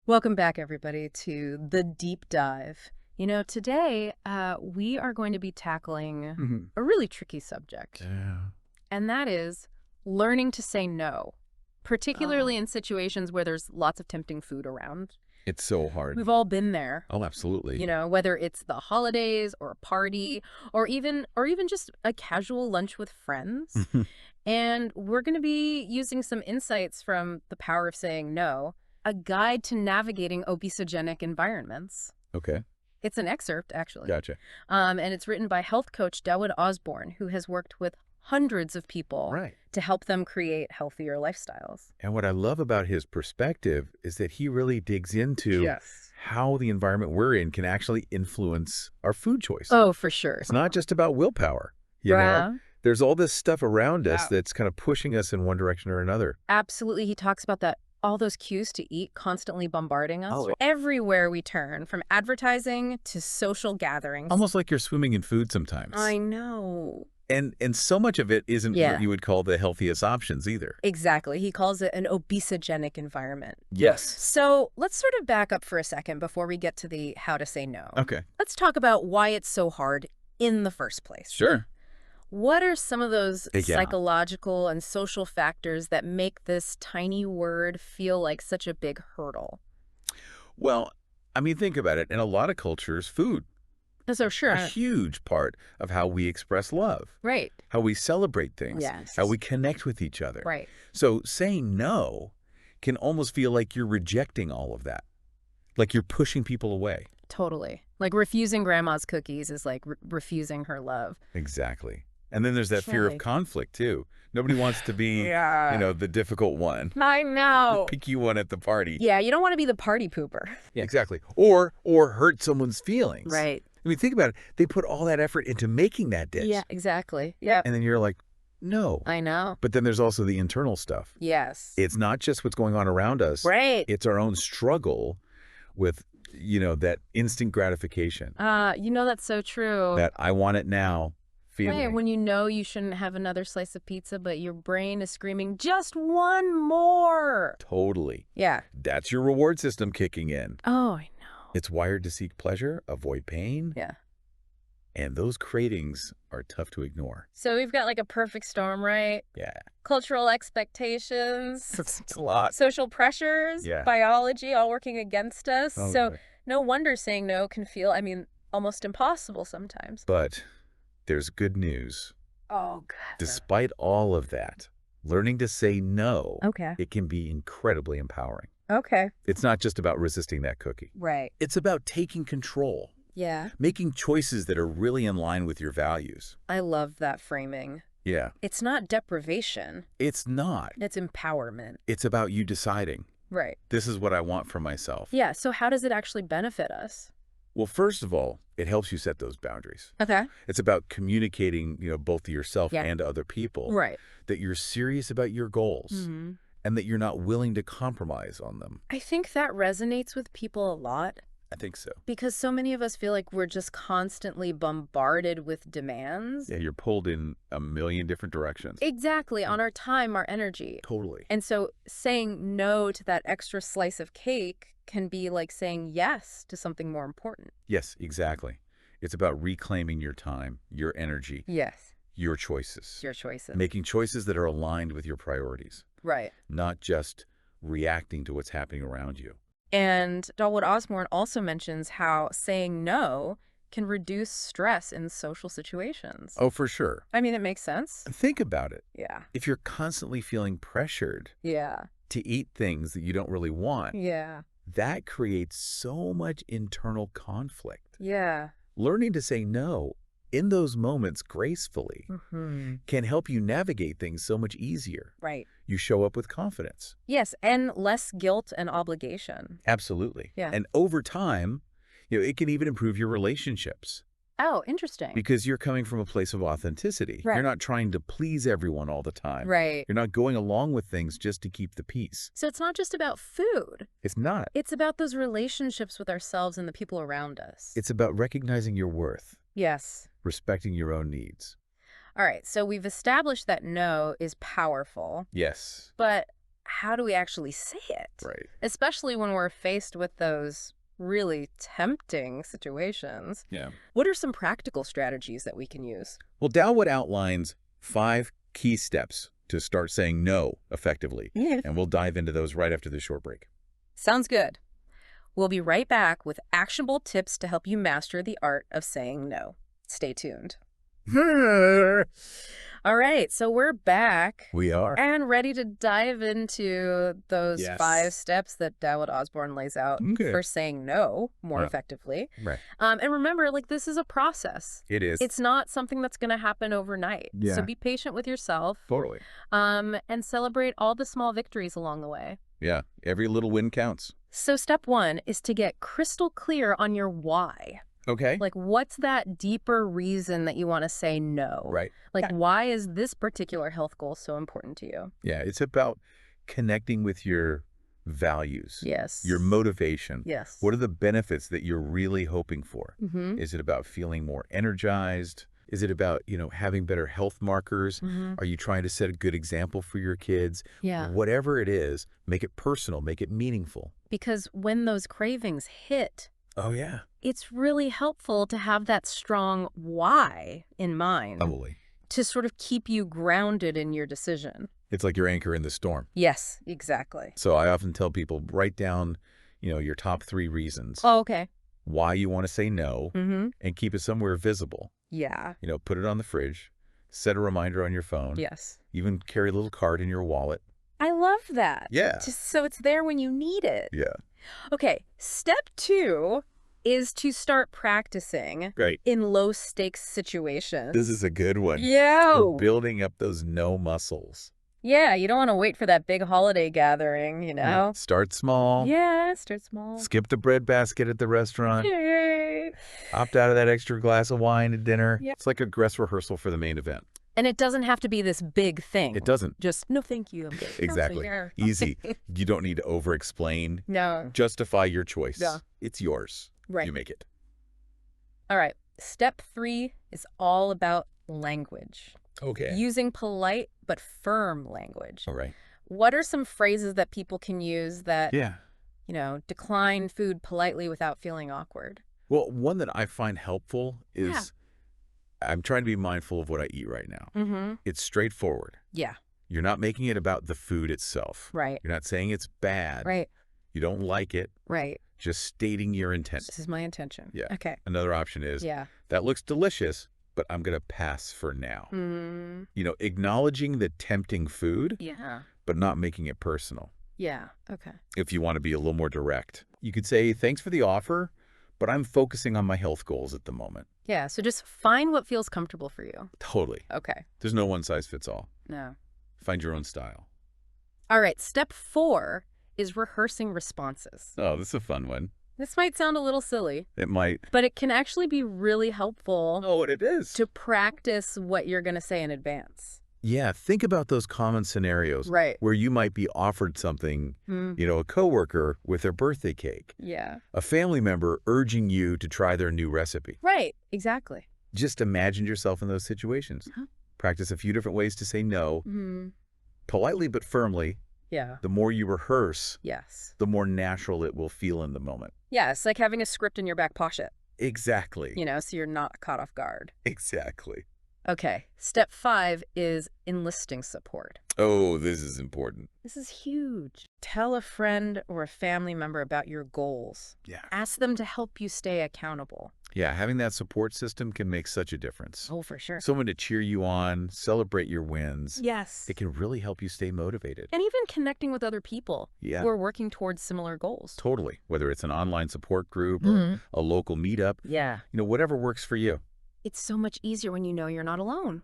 Welcome back, everybody, to the deep dive. Today we are going to be tackling Mhm. a really tricky subject, Yeah. and that is learning to say no, particularly Oh. in situations where there's lots of tempting food around. It's so hard. We've all been there, Oh, absolutely. whether it's the holidays or a party or even just a casual lunch with friends. Mhm. And we're going to be using some insights from The Power of Saying No, a guide to navigating obesogenic environments. Okay. It's an excerpt, actually. Gotcha. And it's written by health coach Dawud Osborne, who has worked with hundreds of people Right. to help them create healthier lifestyles. And what I love about his perspective is that he really digs into Yes. how the environment we're in can actually influence our food choice. Oh, for sure. It's not just about willpower, you know? Yeah. There's all this stuff around us Wow. that's kind of pushing us in one direction or another. Absolutely. He talks about that. All those cues to eat constantly bombarding us. Oh, yeah. Everywhere we turn, from advertising to social gatherings. Almost like you're swimming in food sometimes. I know. And so much of it isn't Yeah. what you would call the healthiest options either. Exactly. He calls it an obesogenic environment. Yes. So let's sort of back up for a second before we get to the how to say no. Okay. Let's talk about why it's so hard in the first place. Sure. What are some of those Yeah. psychological and social factors that make this tiny word feel like such a big hurdle? Well, I mean, think about it. In a lot of cultures, food So sure. a huge part of how we express love, Right. how we celebrate things, Yes. how we connect with each other. Right. So saying no can almost feel like you're rejecting all of that, like you're pushing people away. Totally. Like refusing grandma's cookies is like refusing her love. Exactly. And then there's that fear Right. of conflict, too. Nobody wants to be, Yeah. the difficult one, I the know. picky one at the party. Yeah, you don't want to be the party pooper. Exactly. Or hurt someone's feelings. Right. I mean, think about it. They put all that effort into making that dish. Yeah, exactly. Yeah. And then you're like, no. I know. But then there's also the internal stuff. Yes. It's not just what's going on around us. Right. It's our own struggle with, that instant gratification, That's so true. that I want it now feeling. Right, when you know you shouldn't have another slice of pizza, but your brain is screaming, just one more. Totally. Yeah. That's your reward system kicking in. Oh, I know. It's wired to seek pleasure, avoid pain, Yeah. and those cravings are tough to ignore. So we've got like a perfect storm, right? Yeah. Cultural expectations, It's a lot. social pressures, Yeah. biology all working against us. Oh, So boy. no wonder saying no can feel, almost impossible sometimes. But there's good news. Oh, God. Despite all of that, learning to say no, Okay. it can be incredibly empowering. Okay. It's not just about resisting that cookie. Right. It's about taking control, Yeah. making choices that are really in line with your values. I love that framing. Yeah, It's not deprivation. it's not. It's empowerment. It's about you deciding, Right. this is what I want for myself. Yeah. So how does it actually benefit us? Well, first of all, it helps you set those boundaries. Okay. It's about communicating, both to yourself Yeah. and to other people, Right. that you're serious about your goals Mm-hmm. and that you're not willing to compromise on them. I think that resonates with people a lot I think so. because so many of us feel like we're just constantly bombarded with demands. Yeah, you're pulled in a million different directions. Exactly. On our time, our energy. Totally. And so saying no to that extra slice of cake can be like saying yes to something more important. Yes, exactly. It's about reclaiming your time, your energy, Yes. your choices. Your choices. Making choices that are aligned with your priorities, Right. not just reacting to what's happening around you. And Dawud Osborne also mentions how saying no can reduce stress in social situations. Oh, for sure. It makes sense. Think about it. Yeah. If you're constantly feeling pressured Yeah. to eat things that you don't really want, Yeah. that creates so much internal conflict. Yeah. Learning to say no in those moments gracefully Mm-hmm. can help you navigate things so much easier. Right. You show up with confidence. Yes, and less guilt and obligation. Absolutely. Yeah. And over time, it can even improve your relationships Oh, interesting. because you're coming from a place of authenticity. Right. You're not trying to please everyone all the time. Right. You're not going along with things just to keep the peace. So it's not just about food. It's not. It's about those relationships with ourselves and the people around us. It's about recognizing your worth, Yes. respecting your own needs. All right. So we've established that no is powerful, Yes. but how do we actually say it? Right. Especially when we're faced with those really tempting situations. Yeah. What are some practical strategies that we can use? Well, Dawud outlines 5 key steps to start saying no effectively. Yeah. And we'll dive into those right after this short break. Sounds good. We'll be right back with actionable tips to help you master the art of saying no. Stay tuned. All right, so we're back. We are. And ready to dive into those Yes. 5 steps that Dawud Osborne lays out Okay. for saying no more effectively. Right. And remember, like, this is a process. It is. It's not something that's going to happen overnight. Yeah. So be patient with yourself. Totally. And celebrate all the small victories along the way. Yeah. Every little win counts. So step 1 is to get crystal clear on your why. Okay. Like, what's that deeper reason that you want to say no? Right. Like, why is this particular health goal so important to you? Yeah. It's about connecting with your values. Yes. Your motivation. Yes. What are the benefits that you're really hoping for? Mm-hmm. Is it about feeling more energized? Is it about, having better health markers? Mm-hmm. Are you trying to set a good example for your kids? Yeah. Whatever it is, make it personal, make it meaningful. Because when those cravings hit, Oh, yeah. it's really helpful to have that strong why in mind Probably. to sort of keep you grounded in your decision. It's like your anchor in the storm. Yes, exactly. So I often tell people, write down, your top 3 reasons Oh, okay. why you want to say no Mm-hmm. and keep it somewhere visible. Yeah. Put it on the fridge, set a reminder on your phone, Yes. even carry a little card in your wallet. I love that. Yeah. Just so it's there when you need it. Yeah. Okay. Step 2 is to start practicing Great. in low-stakes situations. This is a good one. Yeah. We're building up those no muscles. Yeah, you don't want to wait for that big holiday gathering, you know? Start small. Yeah, start small. Skip the bread basket at the restaurant. Yay. Opt out of that extra glass of wine at dinner. Yep. It's like a dress rehearsal for the main event. And it doesn't have to be this big thing. It doesn't. Just, no, thank you. I'm good. Exactly. No, Easy. You don't need to over-explain. No. Justify your choice. Yeah. It's yours. Right. You make it. All right. Step 3 is all about language. Okay. Using polite but firm language. All right. What are some phrases that people can use that, Yeah. decline food politely without feeling awkward? Well, one that I find helpful is I'm trying to be mindful of what I eat right now. Mm-hmm. It's straightforward. Yeah. You're not making it about the food itself. Right. You're not saying it's bad. Right. You don't like it. Right. Just stating your intent. This is my intention. Yeah. Okay. Another option is, Yeah. that looks delicious, but I'm going to pass for now. Mm. Acknowledging the tempting food, Yeah. but not making it personal. Yeah. Okay. If you want to be a little more direct, you could say, thanks for the offer, but I'm focusing on my health goals at the moment. Yeah. So just find what feels comfortable for you. Totally. Okay. There's no one size fits all. No. Find your own style. All right. Step 4 is rehearsing responses. Oh, this is a fun one. This might sound a little silly, It might. but it can actually be really helpful Oh, what it is. to practice what you're going to say in advance. Yeah, think about those common scenarios Right. where you might be offered something, a coworker with their birthday cake, Yeah. a family member urging you to try their new recipe. Right. Exactly. Just imagine yourself in those situations. Uh-huh. Practice a few different ways to say no, Mm-hmm. politely but firmly. Yeah. The more you rehearse, Yes. the more natural it will feel in the moment. Yeah. It's like having a script in your back pocket, Exactly. so you're not caught off guard. Exactly. Okay. Step 5 is enlisting support. Oh, this is important. This is huge. Tell a friend or a family member about your goals. Yeah. Ask them to help you stay accountable. Yeah, having that support system can make such a difference. Oh, for sure. Someone to cheer you on, celebrate your wins. Yes. It can really help you stay motivated. And even connecting with other people Yeah. who are working towards similar goals. Totally. Whether it's an online support group or a local meetup, Yeah. whatever works for you. It's so much easier when you know you're not alone.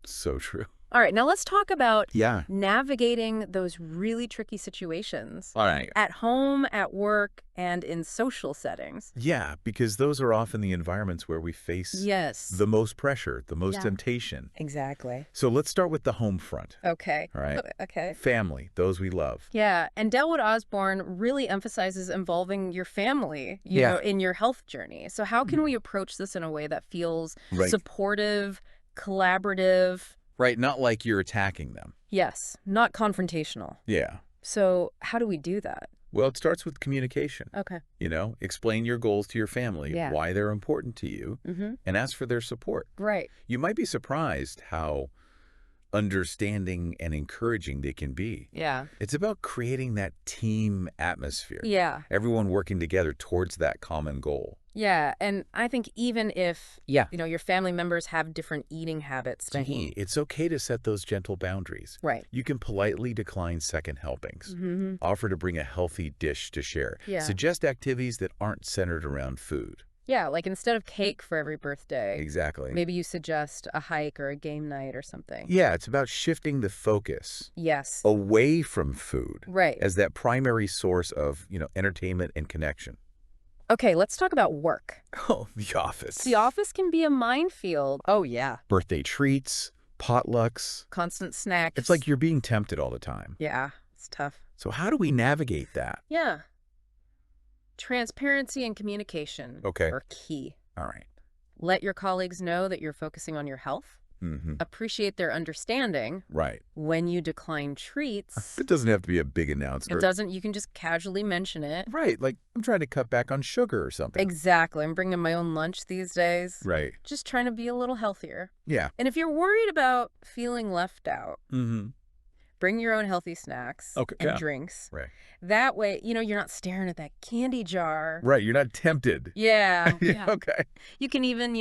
So true. All right, now let's talk about Yeah. navigating those really tricky situations All right. at home, at work, and in social settings. Yeah, because those are often the environments where we face Yes. the most pressure, the most Yeah. temptation. Exactly. So let's start with the home front. Okay. All right. Okay. Family, those we love. Yeah, and Dawud Osborne really emphasizes involving your family, you Yeah. know, in your health journey. So how can we approach this in a way that feels Right. supportive, collaborative? Right, not like you're attacking them. Yes, not confrontational. Yeah. So how do we do that? Well, it starts with communication. Okay. Explain your goals to your family, Yeah. why they're important to you, and ask for their support. Right. You might be surprised how understanding and encouraging they can be. Yeah. It's about creating that team atmosphere. Yeah. Everyone working together towards that common goal. Yeah, and I think even if, Yeah. your family members have different eating habits. To me, it's okay to set those gentle boundaries. Right. You can politely decline second helpings. Offer to bring a healthy dish to share. Yeah. Suggest activities that aren't centered around food. Yeah, like instead of cake for every birthday. Exactly. Maybe you suggest a hike or a game night or something. Yeah, it's about shifting the focus Yes. away from food. Right. As that primary source of, entertainment and connection. Okay, let's talk about work. Oh, the office. The office can be a minefield. Oh, yeah. Birthday treats, potlucks. Constant snacks. It's like you're being tempted all the time. Yeah, it's tough. So how do we navigate that? Yeah. Transparency and communication are key. All right. Let your colleagues know that you're focusing on your health. Appreciate their understanding. Right. When you decline treats. It doesn't have to be a big announcement. It doesn't. You can just casually mention it. Right. Like, I'm trying to cut back on sugar or something. Exactly. I'm bringing my own lunch these days. Right. Just trying to be a little healthier. Yeah. And if you're worried about feeling left out, bring your own healthy snacks and drinks. Right. That way, you're not staring at that candy jar. Right. You're not tempted. Yeah. Okay. You can even,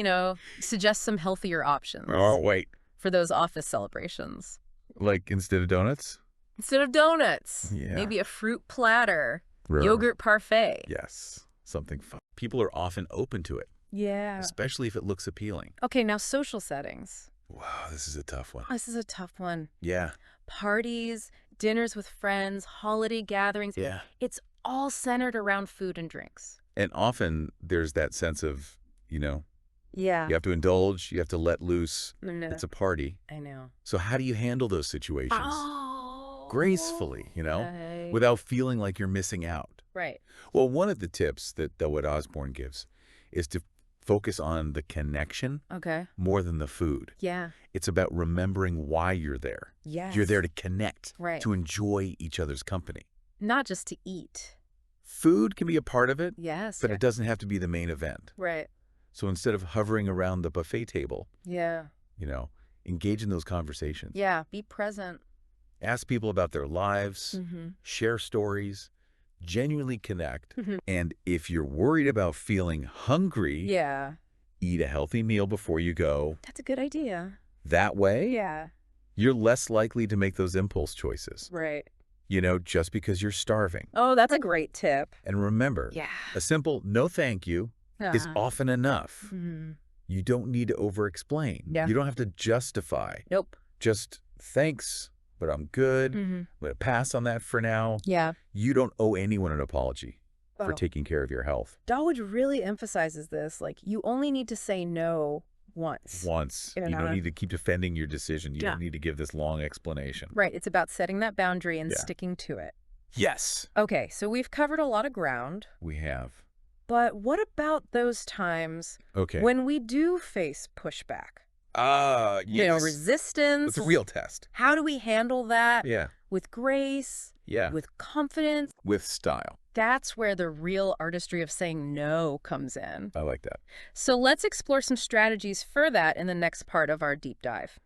suggest some healthier options. Oh, wait. For those office celebrations. Like instead of donuts? Instead of donuts. Yeah. Maybe a fruit platter. Yogurt parfait. Yes. Something fun. People are often open to it. Yeah. Especially if it looks appealing. Okay, now social settings. Wow, this is a tough one. This is a tough one. Yeah. Parties, dinners with friends, holiday gatherings. Yeah. It's all centered around food and drinks. And often there's that sense of, Yeah. you have to indulge, you have to let loose. No. It's a party. I know. So how do you handle those situations? Gracefully, Right. without feeling like you're missing out. Right. Well, one of the tips that Dawud Osborne gives is to focus on the connection Okay. more than the food. Yeah. It's about remembering why you're there. Yes. You're there to connect, Right. to enjoy each other's company. Not just to eat. Food can be a part of it, Yes. but it doesn't have to be the main event. Right. So instead of hovering around the buffet table, Yeah. engage in those conversations. Yeah. Be present. Ask people about their lives, share stories, genuinely connect. And if you're worried about feeling hungry, Yeah. eat a healthy meal before you go. That's a good idea. That way, Yeah. you're less likely to make those impulse choices, Right. just because you're starving. Oh, that's a great tip. And remember, Yeah. a simple no thank you is often enough. You don't need to over-explain. Yeah. You don't have to justify. Nope. Just thanks, but I'm good. I'm going to pass on that for now. Yeah. You don't owe anyone an apology for Oh. taking care of your health. Dawud really emphasizes this. Like, you only need to say no once. Once. You You know, don't need to keep defending your decision. You Yeah. don't need to give this long explanation. Right. It's about setting that boundary and Yeah. sticking to it. Yes, Okay, so we've covered a lot of ground. we have. But what about those times Okay. when we do face pushback? Yes. Resistance. It's a real test. How do we handle that? Yeah. With grace, Yeah. with confidence? With style. That's where the real artistry of saying no comes in. I like that. So let's explore some strategies for that in the next part of our deep dive.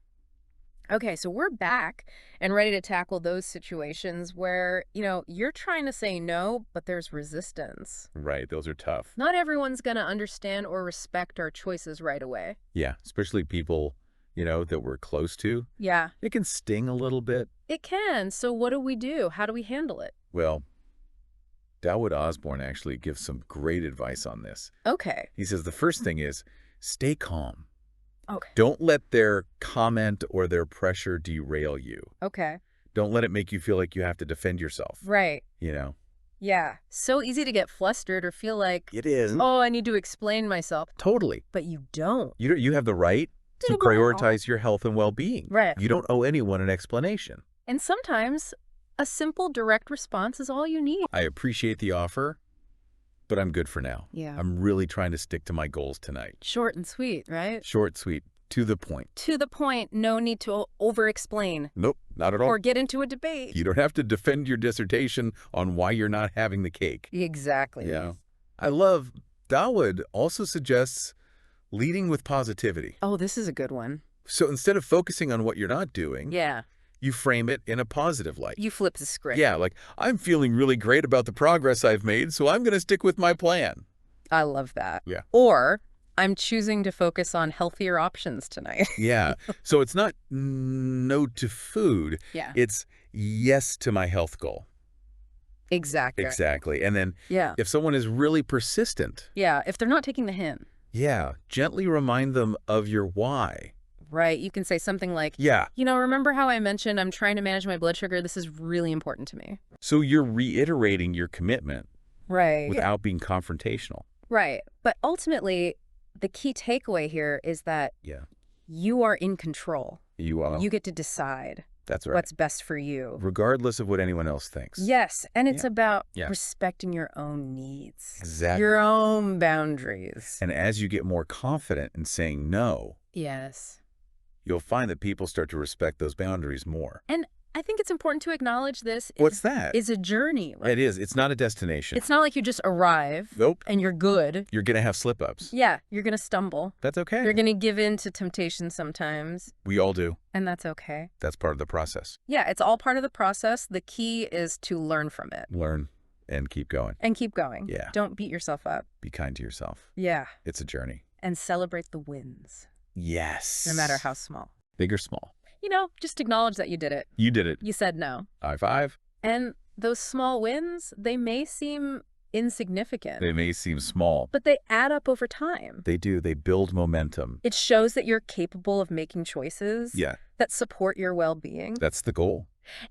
Okay, so we're back and ready to tackle those situations where, you're trying to say no, but there's resistance. Right. Those are tough. Not everyone's going to understand or respect our choices right away. Yeah. Especially people, that we're close to. Yeah, It can sting a little bit. it can. So what do we do? How do we handle it? Well, Dawud Osborne actually gives some great advice on this. Okay. He says the first thing is stay calm. Okay. Don't let their comment or their pressure derail you. Okay. Don't let it make you feel like you have to defend yourself. Right. Yeah. So easy to get flustered or feel like, It is. oh, I need to explain myself. Totally. But you don't. You have the right to prioritize your health and well-being. Right. You don't owe anyone an explanation. And sometimes a simple, direct response is all you need. I appreciate the offer, but I'm good for now. Yeah. I'm really trying to stick to my goals tonight. Short and sweet, right? Short, sweet. To the point. To the point, no need to over-explain Nope, not at all. or get into a debate. You don't have to defend your dissertation on why you're not having the cake. Exactly. Yeah. I love Dawud also suggests leading with positivity. Oh, this is a good one. So instead of focusing on what you're not doing, Yeah. you frame it in a positive light. You flip the script. Yeah, like, I'm feeling really great about the progress I've made, so I'm going to stick with my plan. I love that. Yeah. Or, I'm choosing to focus on healthier options tonight. Yeah. So it's not no to food. Yeah. It's yes to my health goal. Exactly. Exactly. And then Yeah. if someone is really persistent, Yeah, if they're not taking the hint. yeah, gently remind them of your why. Right. You can say something like, Yeah. remember how I mentioned I'm trying to manage my blood sugar? This is really important to me. So you're reiterating your commitment Right. without being confrontational. Right. But ultimately, the key takeaway here is that Yeah. you are in control. You are. You get to decide That's right. what's best for you. Regardless of what anyone else thinks. Yes. And it's about Yeah. respecting your own needs. Exactly. Your own boundaries. And as you get more confident in saying no, Yes. you'll find that people start to respect those boundaries more. And I think it's important to acknowledge this. What's that? Is a journey. Right? It is. It's not a destination. It's not like you just arrive Nope. and you're good. You're going to have slip-ups. Yeah, you're going to stumble. That's okay. You're going to give in to temptation sometimes, We all do. and that's okay. That's part of the process. Yeah, it's all part of the process. The key is to learn from it Learn and keep going. and keep going. Yeah. Don't beat yourself up. Be kind to yourself. Yeah, It's a journey. and celebrate the wins, Yes. no matter how small. Big or small. Just acknowledge that you did it. You did it. You said no. High five. And those small wins, they may seem insignificant, They may seem small. but they add up over time. They do. They build momentum. It shows that you're capable of making choices Yeah. that support your well-being. That's the goal.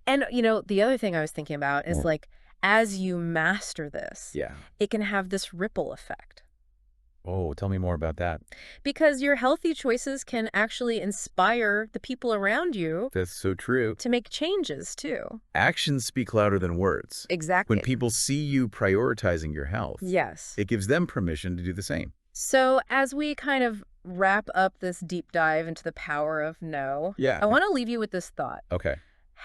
And, the other thing I was thinking about is Mm. like, as you master this, Yeah. it can have this ripple effect. Oh, tell me more about that. Because your healthy choices can actually inspire the people around you That's so true. to make changes too. Actions speak louder than words. Exactly. When people see you prioritizing your health, Yes. it gives them permission to do the same. So as we kind of wrap up this deep dive into the power of no, Yeah. I want to leave you with this thought. Okay.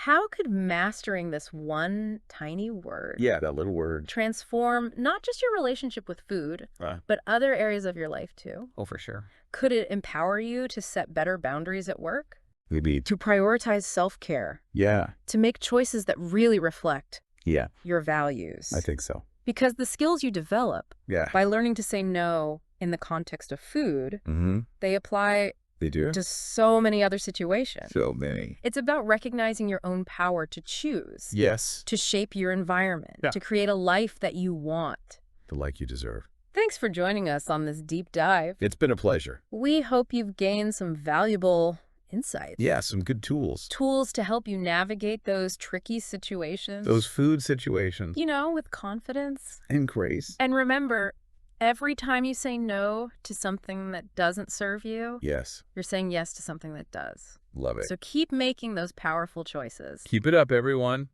How could mastering this one tiny word Yeah, that little word. transform not just your relationship with food, Uh, but other areas of your life too? oh, for sure. Could it empower you to set better boundaries at work? Maybe. To prioritize self-care? Yeah. To make choices that really reflect Yeah, your values? I think so. Because the skills you develop Yeah. by learning to say no in the context of food, Mm-hmm. they apply They do. to so many other situations. So many. It's about recognizing your own power to choose, Yes. to shape your environment, Yeah. to create a life that you want. The like you deserve. Thanks for joining us on this deep dive. It's been a pleasure. We hope you've gained some valuable insights. Yeah, some good tools. Tools to help you navigate those tricky situations. Those food situations. With confidence. And grace. And remember, every time you say no to something that doesn't serve you, Yes. you're saying yes to something that does. Love it. So keep making those powerful choices. Keep it up, everyone.